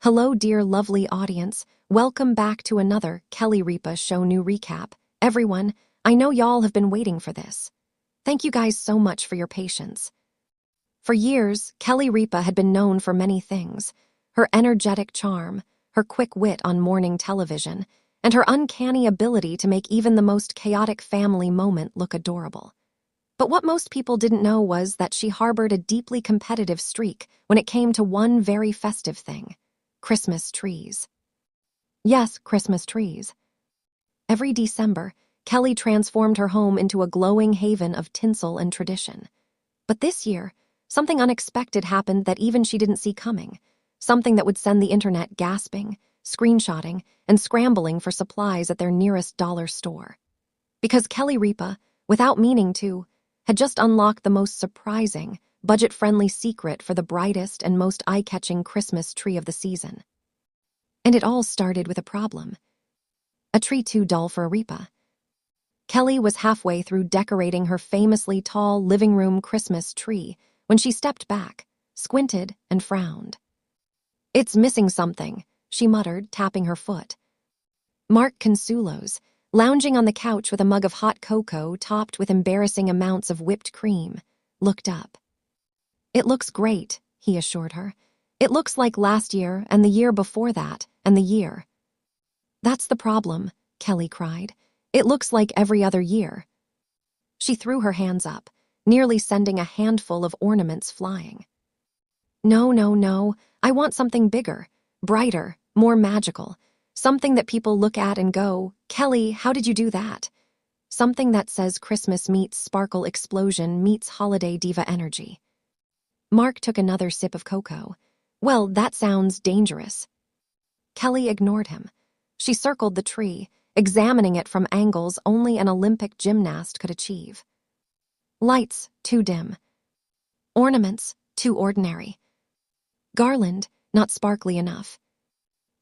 Hello, dear lovely audience. Welcome back to another Kelly Ripa Show New Recap. Everyone, I know y'all have been waiting for this. Thank you guys so much for your patience. For years, Kelly Ripa had been known for many things: her energetic charm, her quick wit on morning television, and her uncanny ability to make even the most chaotic family moment look adorable. But what most people didn't know was that she harbored a deeply competitive streak when it came to one very festive thing: Christmas trees. Yes, Christmas trees. Every December, Kelly transformed her home into a glowing haven of tinsel and tradition. But this year, something unexpected happened that even she didn't see coming. Something that would send the internet gasping, screenshotting, and scrambling for supplies at their nearest dollar store. Because Kelly Ripa, without meaning to, had just unlocked the most surprising, budget-friendly secret for the brightest and most eye-catching Christmas tree of the season. And it all started with a problem. A tree too dull for a Ripa. Kelly was halfway through decorating her famously tall living room Christmas tree when she stepped back, squinted, and frowned. "It's missing something," she muttered, tapping her foot. Mark Consuelos, lounging on the couch with a mug of hot cocoa topped with embarrassing amounts of whipped cream, looked up. "It looks great," he assured her. "It looks like last year and the year before that and the year." "That's the problem," Kelly cried. "It looks like every other year." She threw her hands up, nearly sending a handful of ornaments flying. "No, no, no. I want something bigger, brighter, more magical. Something that people look at and go, 'Kelly, how did you do that?' Something that says Christmas meets sparkle explosion meets holiday diva energy." Mark took another sip of cocoa. "Well, that sounds dangerous." Kelly ignored him. She circled the tree, examining it from angles only an Olympic gymnast could achieve. Lights, too dim. Ornaments, too ordinary. Garland, not sparkly enough.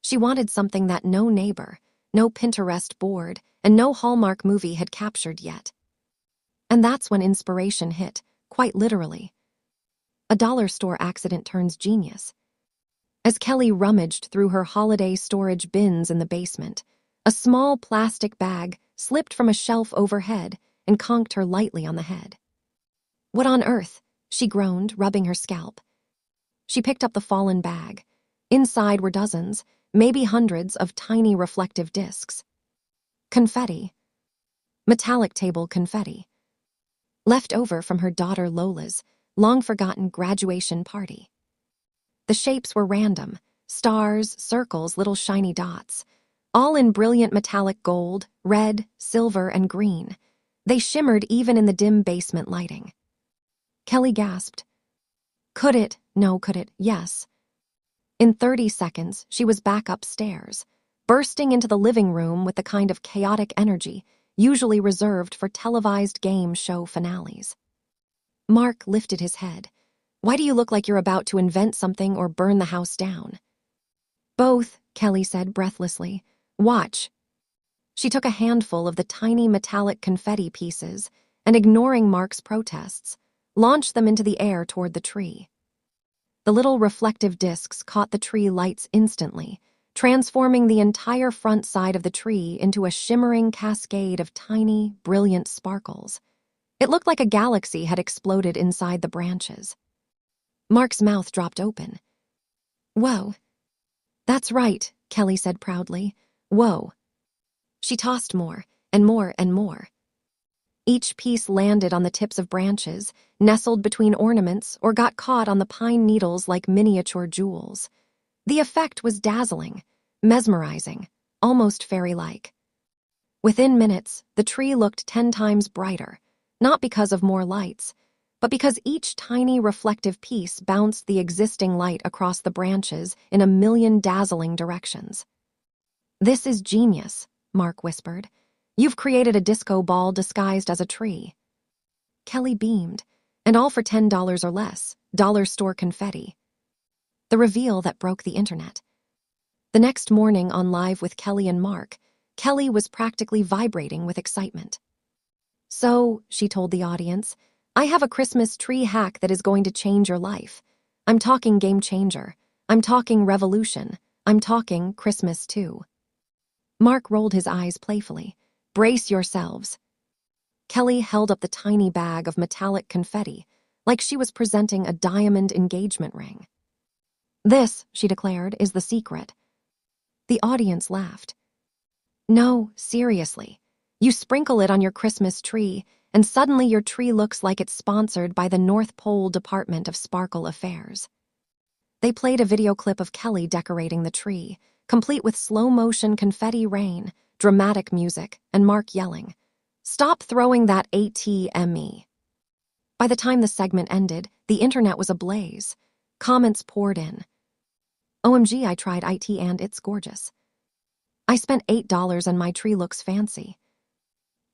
She wanted something that no neighbor, no Pinterest board, and no Hallmark movie had captured yet. And that's when inspiration hit, quite literally. A dollar store accident turns genius. As Kelly rummaged through her holiday storage bins in the basement, a small plastic bag slipped from a shelf overhead and conked her lightly on the head. "What on earth?" she groaned, rubbing her scalp. She picked up the fallen bag. Inside were dozens, maybe hundreds of tiny reflective discs. Confetti. Metallic table confetti. Left over from her daughter Lola's long-forgotten graduation party. The shapes were random: stars, circles, little shiny dots, all in brilliant metallic gold, red, silver, and green. They shimmered even in the dim basement lighting. Kelly gasped. Could it? No, could it? Yes. In 30 seconds, she was back upstairs, bursting into the living room with the kind of chaotic energy usually reserved for televised game show finales. Mark lifted his head. "Why do you look like you're about to invent something or burn the house down?" "Both," Kelly said breathlessly. "Watch." She took a handful of the tiny metallic confetti pieces and, ignoring Mark's protests, launched them into the air toward the tree. The little reflective discs caught the tree lights instantly, transforming the entire front side of the tree into a shimmering cascade of tiny, brilliant sparkles. It looked like a galaxy had exploded inside the branches. Mark's mouth dropped open. "Whoa." "That's right," Kelly said proudly. "Whoa." She tossed more, and more, and more. Each piece landed on the tips of branches, nestled between ornaments, or got caught on the pine needles like miniature jewels. The effect was dazzling, mesmerizing, almost fairy-like. Within minutes, the tree looked 10 times brighter, not because of more lights, but because each tiny reflective piece bounced the existing light across the branches in a million dazzling directions. "This is genius," Mark whispered. "You've created a disco ball disguised as a tree." Kelly beamed, and all for $10 or less, dollar store confetti. The reveal that broke the internet. The next morning on Live with Kelly and Mark, Kelly was practically vibrating with excitement. "So," she told the audience, "I have a Christmas tree hack that is going to change your life. I'm talking game changer. I'm talking revolution. I'm talking Christmas too. Mark rolled his eyes playfully. Brace yourselves. Kelly held up the tiny bag of metallic confetti, like she was presenting a diamond engagement ring. This, she declared, is the secret. The audience laughed. No, seriously. You sprinkle it on your Christmas tree, and suddenly your tree looks like it's sponsored by the North Pole Department of Sparkle Affairs. They played a video clip of Kelly decorating the tree, complete with slow-motion confetti rain, dramatic music, and Mark yelling, "Stop throwing that ATME." By the time the segment ended, the internet was ablaze. Comments poured in. OMG, I tried IT and it's gorgeous. I spent $8 and my tree looks fancy.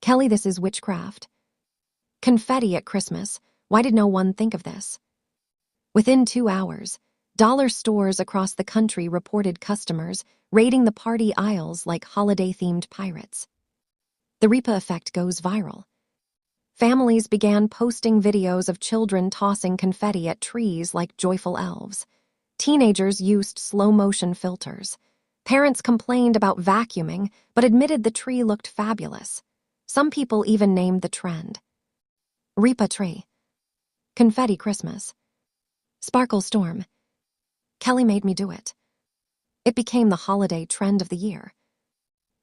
Kelly, this is witchcraft. Confetti at Christmas. Why did no one think of this? Within 2 hours, dollar stores across the country reported customers raiding the party aisles like holiday-themed pirates. The Ripa effect goes viral. Families began posting videos of children tossing confetti at trees like joyful elves. Teenagers used slow-motion filters. Parents complained about vacuuming, but admitted the tree looked fabulous. Some people even named the trend Ripa tree, confetti Christmas, sparkle storm. Kelly made me do it. It became the holiday trend of the year.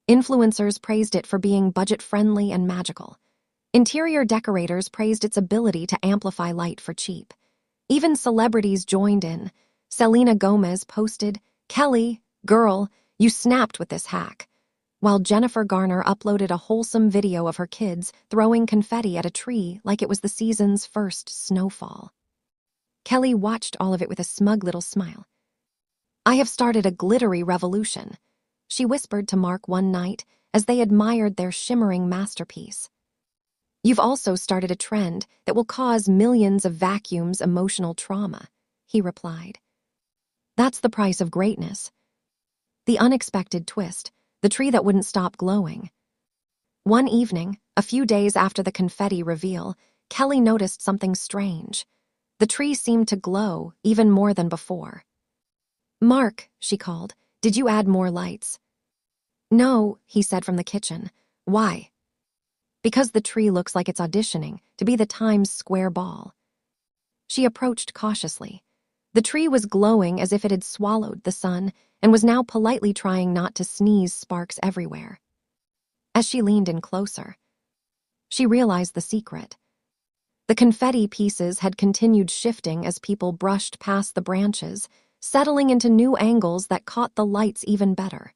Influencers praised it for being budget-friendly and magical. Interior decorators praised its ability to amplify light for cheap. Even celebrities joined in. Selena Gomez posted, "Kelly, girl, you snapped with this hack," while Jennifer Garner uploaded a wholesome video of her kids throwing confetti at a tree like it was the season's first snowfall. Kelly watched all of it with a smug little smile. "I have started a glittery revolution," she whispered to Mark one night as they admired their shimmering masterpiece. "You've also started a trend that will cause millions of vacuums emotional trauma," he replied. "That's the price of greatness." The unexpected twist, the tree that wouldn't stop glowing. One evening, a few days after the confetti reveal, Kelly noticed something strange. The tree seemed to glow even more than before. "Mark," she called, "did you add more lights?" "No," he said from the kitchen. "Why?" "Because the tree looks like it's auditioning to be the Times Square ball." She approached cautiously. The tree was glowing as if it had swallowed the sun and was now politely trying not to sneeze sparks everywhere. As she leaned in closer, she realized the secret. The confetti pieces had continued shifting as people brushed past the branches, settling into new angles that caught the lights even better.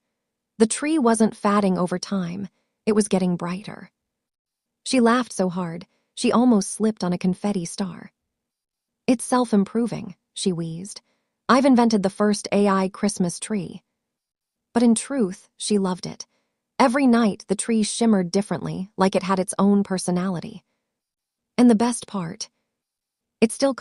The tree wasn't fading over time, it was getting brighter. She laughed so hard, she almost slipped on a confetti star. "It's self-improving," she wheezed. "I've invented the first AI Christmas tree." But in truth, she loved it. Every night, the tree shimmered differently, like it had its own personality. And the best part, it still